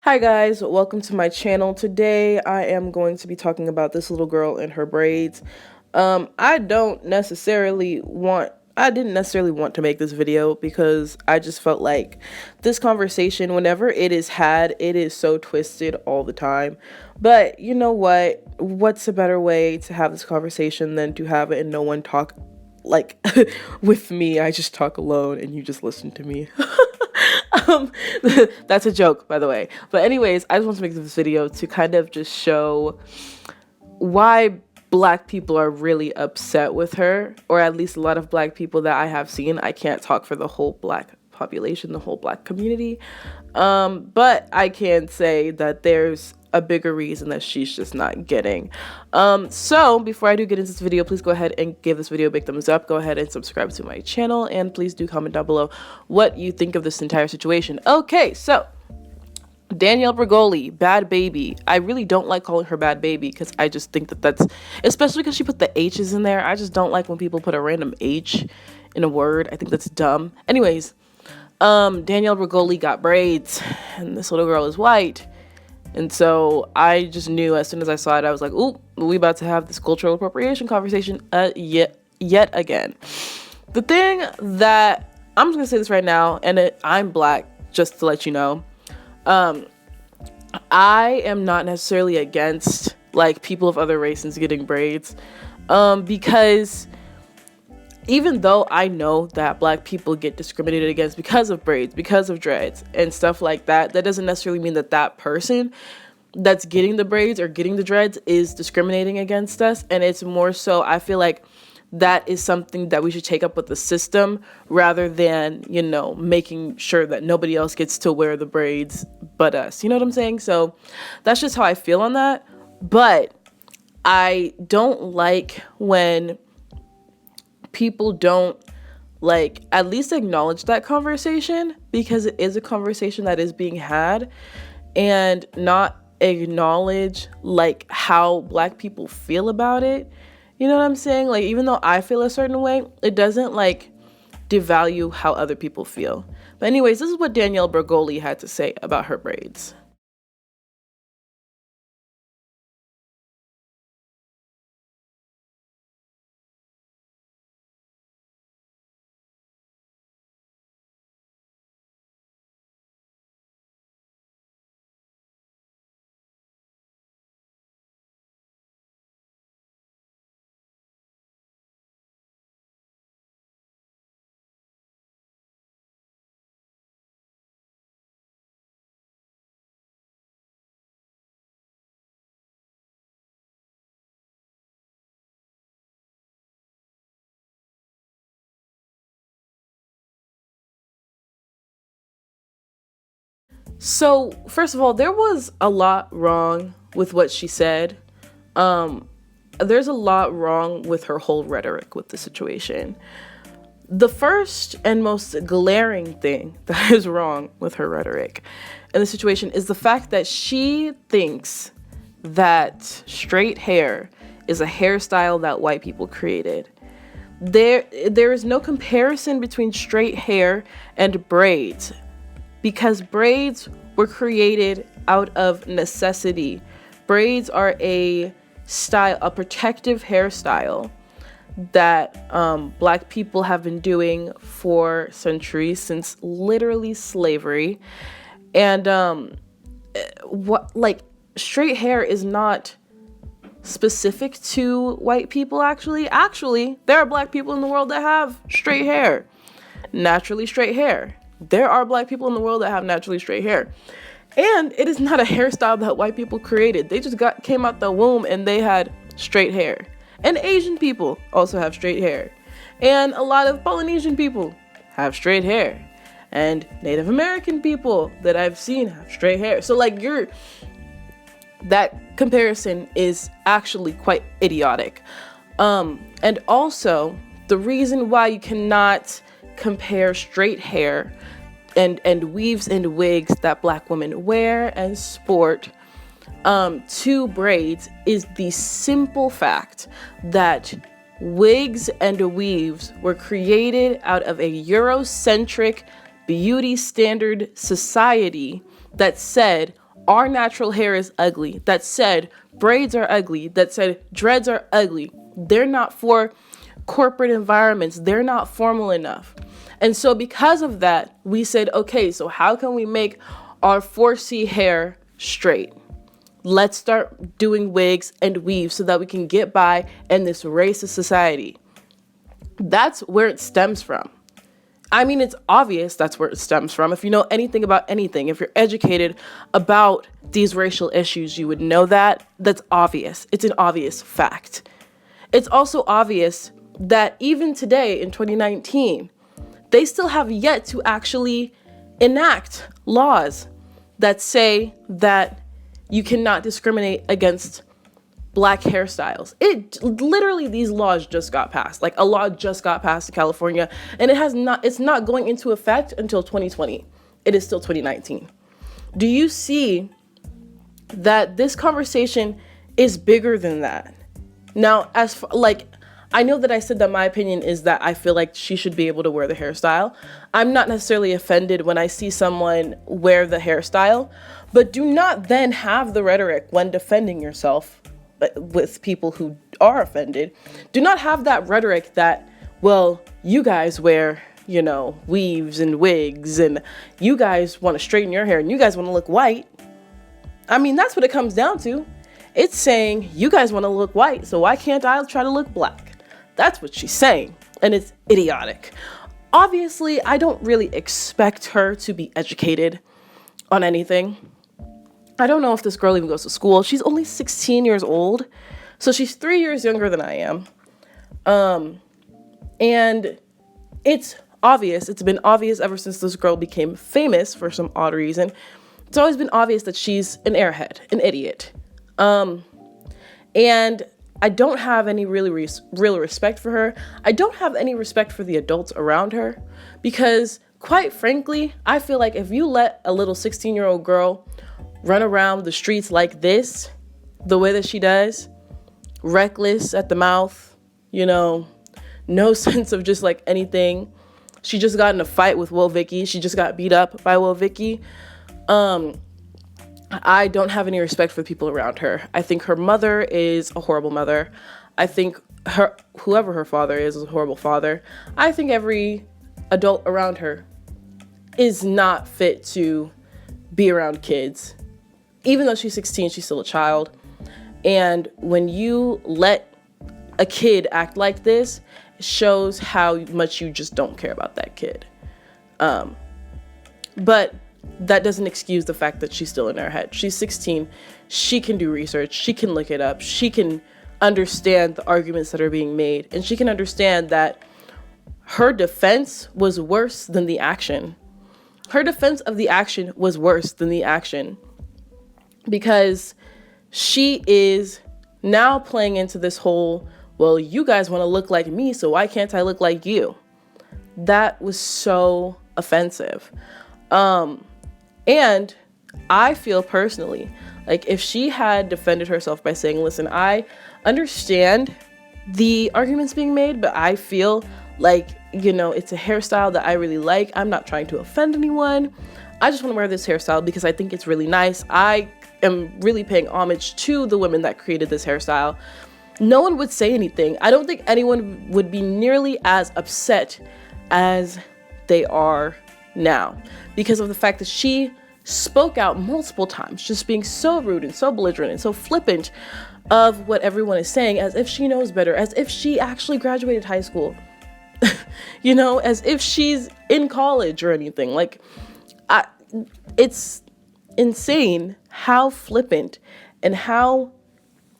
Hi guys, welcome to my channel. Today I am going to be talking about this little girl and her braids. I didn't necessarily want to make this video because I just felt like this conversation, whenever it is had, it is so twisted all the time. But you know what? What's a better way to have this conversation than to have it and no one talk like with me? I just talk alone and you just listen to me. um, that's a joke, by the way. But anyways, I just want to make this video to kind of just show why Black people are really upset with her, or at least a lot of Black people that I have seen. I can't talk for the whole Black population, the whole Black community. But I can say that there's a bigger reason that she's just not getting. So before I do get into this video, please go ahead and give this video a big thumbs up. Go ahead and subscribe to my channel, and please do comment down below what you think of this entire situation. Okay, so Danielle Bregoli, Bhad Bhabie. I really don't like calling her Bhad Bhabie because I just think that that's, especially because she put the H's in there. I just don't like when people put a random H in a word. I think that's dumb. Anyways, Danielle Bregoli got braids, and this little girl is white. And so I just knew as soon as I saw it, I was like, ooh, we about to have this cultural appropriation conversation yet again. The thing that, I'm just going to say this right now, and I'm Black, just to let you know. I am not necessarily against, like, people of other races getting braids, because even though I know that Black people get discriminated against because of braids, because of dreads and stuff like that, that doesn't necessarily mean that that person that's getting the braids or getting the dreads is discriminating against us. And it's more so, I feel like that is something that we should take up with the system rather than, you know, making sure that nobody else gets to wear the braids but us. You know what I'm saying? So that's just how I feel on that. But I don't like when people don't, like, at least acknowledge that conversation, because it is a conversation that is being had, and not acknowledge, like, how Black people feel about it. You know what I'm saying? Like, even though I feel a certain way, it doesn't, like, devalue how other people feel. But anyways, this is what Danielle Bregoli had to say about her braids. So, first of all, there was a lot wrong with what she said. There's a lot wrong with her whole rhetoric with the situation. The first and most glaring thing that is wrong with her rhetoric in the situation is the fact that she thinks that straight hair is a hairstyle that white people created. There is no comparison between straight hair and braids, because braids were created out of necessity. Braids are a style, a protective hairstyle that Black people have been doing for centuries, since literally slavery. And straight hair is not specific to white people. Actually, there are Black people in the world that have straight hair, naturally straight hair. There are Black people in the world that have naturally straight hair. And it is not a hairstyle that white people created. They just came out the womb and they had straight hair. And Asian people also have straight hair. And a lot of Polynesian people have straight hair. And Native American people that I've seen have straight hair. So, like, that comparison is actually quite idiotic. And also, the reason why you cannot compare straight hair and weaves and wigs that Black women wear and sport to braids is the simple fact that wigs and weaves were created out of a Eurocentric beauty standard society that said our natural hair is ugly, that said braids are ugly, that said dreads are ugly. They're not for corporate environments. They're not formal enough. And so because of that, we said, okay, so how can we make our 4C hair straight? Let's start doing wigs and weaves so that we can get by in this racist society. That's where it stems from. I mean, it's obvious that's where it stems from. If you know anything about anything, if you're educated about these racial issues, you would know that. That's obvious. It's an obvious fact. It's also obvious that even today in 2019, they still have yet to actually enact laws that say that you cannot discriminate against Black hairstyles. It literally, these laws just got passed. Like, a law just got passed in California, and it's not going into effect until 2020. It is still 2019. Do you see that this conversation is bigger than that? Now, I know that I said that my opinion is that I feel like she should be able to wear the hairstyle. I'm not necessarily offended when I see someone wear the hairstyle, but do not then have the rhetoric when defending yourself with people who are offended. Do not have that rhetoric that, well, you guys wear, weaves and wigs, and you guys want to straighten your hair, and you guys want to look white. I mean, that's what it comes down to. It's saying, you guys want to look white, so why can't I try to look black? That's what she's saying, and it's idiotic. Obviously, I don't really expect her to be educated on anything. I don't know if this girl even goes to school. She's only 16 years old, so she's 3 years younger than I am. And it's obvious. It's been obvious ever since this girl became famous for some odd reason. It's always been obvious that she's an airhead, an idiot. And I don't have any real respect for her. I don't have any respect for the adults around her because, quite frankly, I feel like if you let a little 16-year-old girl run around the streets like this, the way that she does, reckless at the mouth, no sense of just like anything. She just got in a fight with Will Vicky. She just got beat up by Will Vicky. I don't have any respect for the people around her. I think her mother is a horrible mother. I think whoever her father is a horrible father. I think every adult around her is not fit to be around kids. Even though she's 16, she's still a child. And when you let a kid act like this, it shows how much you just don't care about that kid. But that doesn't excuse the fact that she's still in her head. She's 16. She can do research. She can look it up. She can understand the arguments that are being made. And she can understand that her defense was worse than the action. Her defense of the action was worse than the action. Because she is now playing into this whole, well, you guys want to look like me, so why can't I look like you? That was so offensive. And I feel personally like if she had defended herself by saying, listen, I understand the arguments being made, but I feel like, it's a hairstyle that I really like. I'm not trying to offend anyone. I just want to wear this hairstyle because I think it's really nice. I am really paying homage to the women that created this hairstyle. No one would say anything. I don't think anyone would be nearly as upset as they are now because of the fact that she spoke out multiple times, just being so rude and so belligerent and so flippant of what everyone is saying, as if she knows better, as if she actually graduated high school, as if she's in college or anything. It's insane how flippant and how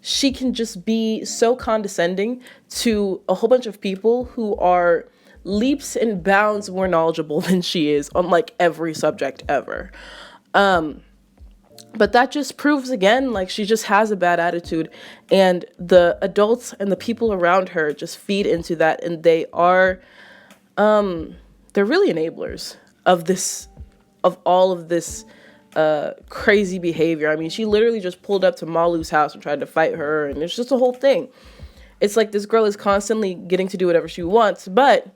she can just be so condescending to a whole bunch of people who are leaps and bounds more knowledgeable than she is on every subject ever. But that just proves again, she just has a bad attitude, and the adults and the people around her just feed into that, and they are, they're really enablers of all of this crazy behavior. I mean, she literally just pulled up to Malu's house and tried to fight her, and it's just a whole thing. It's like this girl is constantly getting to do whatever she wants, but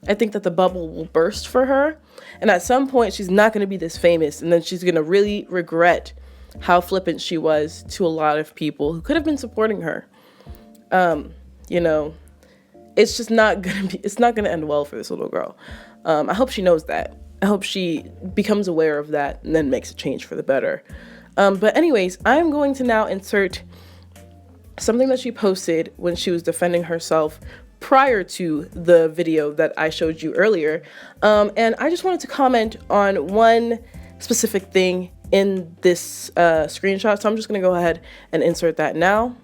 I think that the bubble will burst for her, and at some point she's not going to be this famous, and then she's going to really regret how flippant she was to a lot of people who could have been supporting her. You know, it's just it's not gonna end well for this little girl. I hope she knows that. I hope she becomes aware of that and then makes a change for the better. But anyways, I'm going to now insert something that she posted when she was defending herself prior to the video that I showed you earlier. And I just wanted to comment on one specific thing in this screenshot. So I'm just gonna go ahead and insert that now.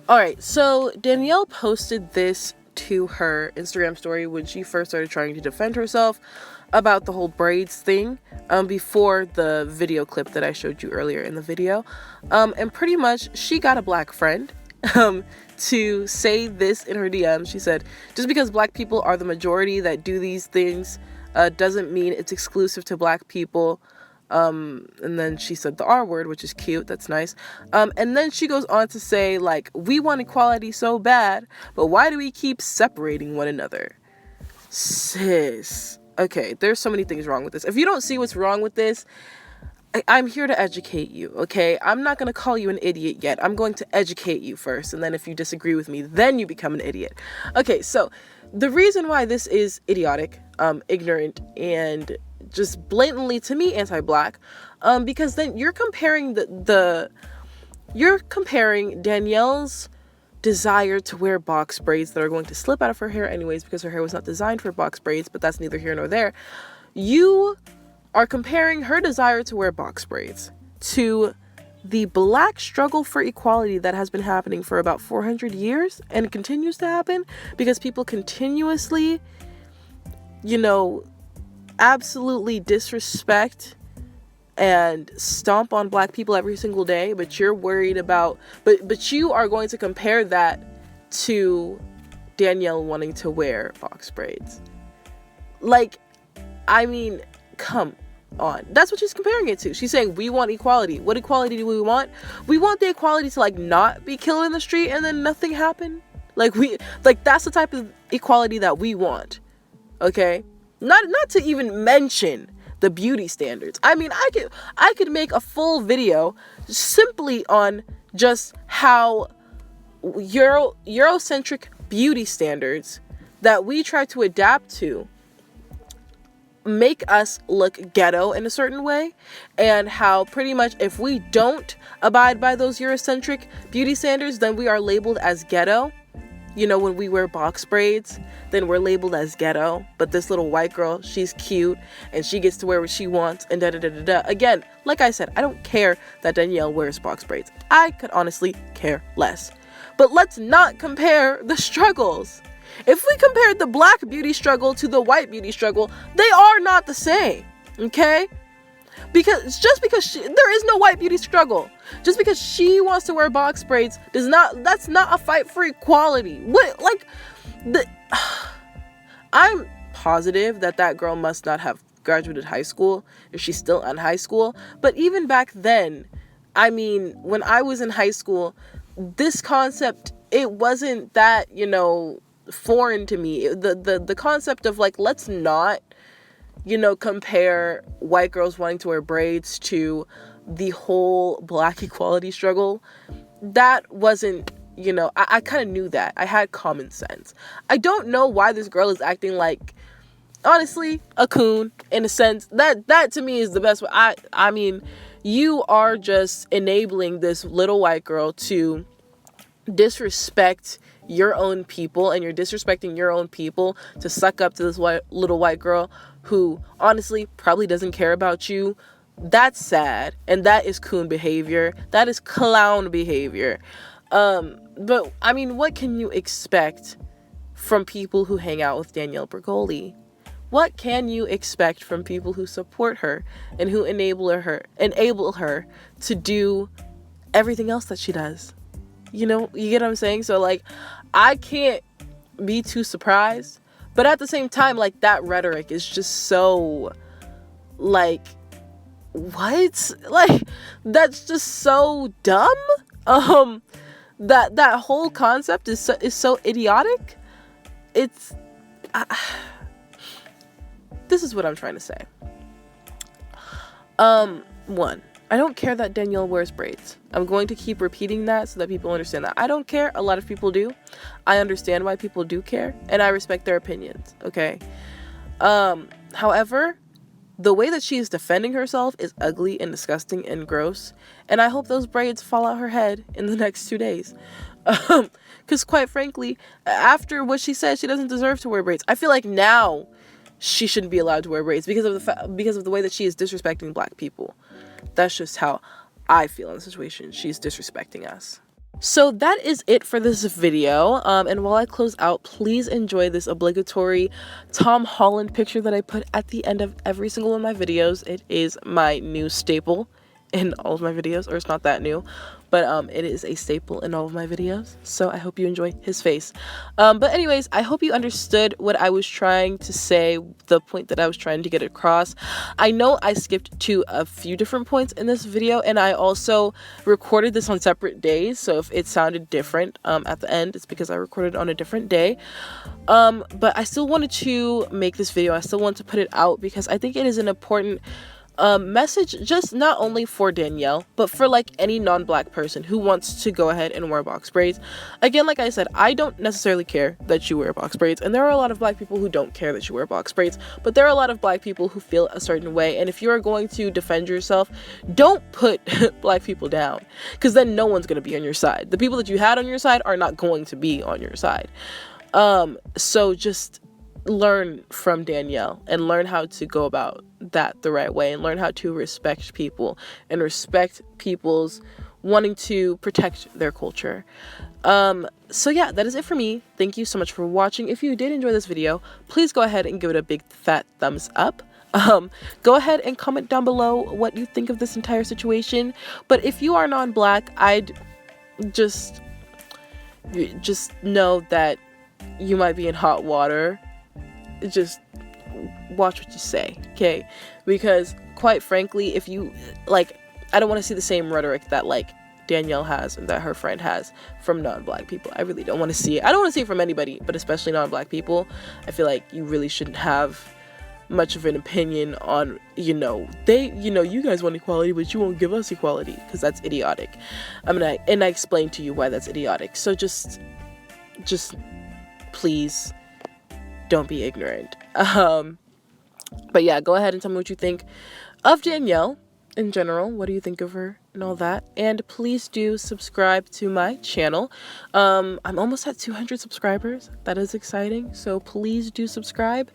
All right, so Danielle posted this to her Instagram story when she first started trying to defend herself about the whole braids thing, before the video clip that I showed you earlier in the video. And pretty much she got a black friend to say this in her DM. She said, just because black people are the majority that do these things doesn't mean it's exclusive to black people. And then she said the R word, which is cute. That's nice. And then she goes on to say, like, we want equality so bad, but why do we keep separating one another? Sis. Okay, there's so many things wrong with this. If you don't see what's wrong with this, I'm here to educate you, okay? I'm not going to call you an idiot yet. I'm going to educate you first, and then if you disagree with me, then you become an idiot. Okay, so the reason why this is idiotic, ignorant, and just blatantly, to me, anti-black, because then you're comparing you're comparing Danielle's desire to wear box braids that are going to slip out of her hair anyways, because her hair was not designed for box braids, but that's neither here nor there. You are comparing her desire to wear box braids to the black struggle for equality that has been happening for about 400 years and continues to happen because people continuously, absolutely disrespect and stomp on black people every single day, but you're worried about, but you are going to compare that to Danielle wanting to wear box braids. Like, I mean, come on. That's what she's comparing it to. She's saying, we want equality. What equality do we want? We want the equality to, like, not be killed in the street and then nothing happen. That's the type of equality that we want. Okay? Not to even mention the beauty standards. I mean, I could make a full video simply on just how Eurocentric beauty standards that we try to adapt to make us look ghetto in a certain way, and how pretty much if we don't abide by those Eurocentric beauty standards, then we are labeled as ghetto. When we wear box braids, then we're labeled as ghetto. But this little white girl, she's cute and she gets to wear what she wants and da-da-da-da-da. Again, like I said, I don't care that Danielle wears box braids. I could honestly care less. But let's not compare the struggles. If we compared the black beauty struggle to the white beauty struggle, they are not the same, okay? Because just because there is no white beauty struggle. Just because she wants to wear box braids that's not a fight for equality. I'm positive that girl must not have graduated high school if she's still in high school. But even back then, I mean, when I was in high school, this concept, it wasn't that, foreign to me. The concept of, like, let's not, compare white girls wanting to wear braids to the whole black equality struggle. That wasn't, I kind of knew that. I had common sense. I don't know why this girl is acting like, honestly, a coon, in a sense. That to me is the best way. I mean, you are just enabling this little white girl to disrespect your own people, and you're disrespecting your own people to suck up to this little white girl who honestly probably doesn't care about you. That's sad, and that is coon behavior. That is clown behavior. But I mean, what can you expect from people who hang out with Danielle Bregoli? What can you expect from people who support her and who enable her to do everything else that she does? You get what I'm saying? So, like, I can't be too surprised. But at the same time, like, that rhetoric is just so, like, what? Like, that's just so dumb. That whole concept is so idiotic. It's, this is what I'm trying to say. One, I don't care that Danielle wears braids. I'm going to keep repeating that so that people understand that. I don't care. A lot of people do. I understand why people do care, and I respect their opinions, okay? However, the way that she is defending herself is ugly and disgusting and gross, and I hope those braids fall out her head in the next 2 days. Because quite frankly, after what she said, she doesn't deserve to wear braids. I feel like now she shouldn't be allowed to wear braids because of the way that she is disrespecting black people. That's just how I feel in the situation. She's disrespecting us. So that is it for this video, and while I close out, please enjoy this obligatory Tom Holland picture that I put at the end of every single one of my videos. It is my new staple in all of my videos, or it's not that new, but it is a staple in all of my videos, so I hope you enjoy his face. But anyways, I hope you understood what I was trying to say, the point that I was trying to get across. I know I skipped to a few different points in this video, and I also recorded this on separate days, so if it sounded different at the end, it's because I recorded on a different day. But I still wanted to make this video. I still want to put it out because I think it is an important message, just not only for Danielle, but for like any non-black person who wants to go ahead and wear box braids. Again, like I said, I don't necessarily care that you wear box braids, and there are a lot of black people who don't care that you wear box braids, but there are a lot of black people who feel a certain way, and if you are going to defend yourself, don't put black people down, because then no one's going to be on your side. The people that you had on your side are not going to be on your side. So just learn from Danielle and learn how to go about that the right way, and learn how to respect people and respect people's wanting to protect their culture. So yeah, that is it for me. Thank you so much for watching. If you did enjoy this video, please go ahead and give it a big fat thumbs up. Go ahead and comment down below what you think of this entire situation. But if you are non-black, I'd just know that you might be in hot water. Just watch what you say, okay? Because quite frankly, if you like, I don't want to see the same rhetoric that like Danielle has and that her friend has from non-black people. I really don't want to see it. I don't want to see it from anybody, but especially non-black people. I feel like you really shouldn't have much of an opinion on, you guys want equality, but you won't give us equality, because that's idiotic. I explained to you why that's idiotic. So just please don't be ignorant. But yeah, go ahead and tell me what you think of Danielle in general. What do you think of her and all that? And please do subscribe to my channel. I'm almost at 200 subscribers. That is exciting. So please do subscribe,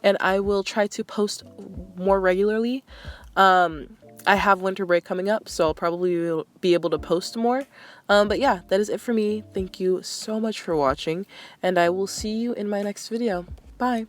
and I will try to post more regularly. I have winter break coming up, so I'll probably be able to post more. But yeah, that is it for me. Thank you so much for watching, and I will see you in my next video. Bye.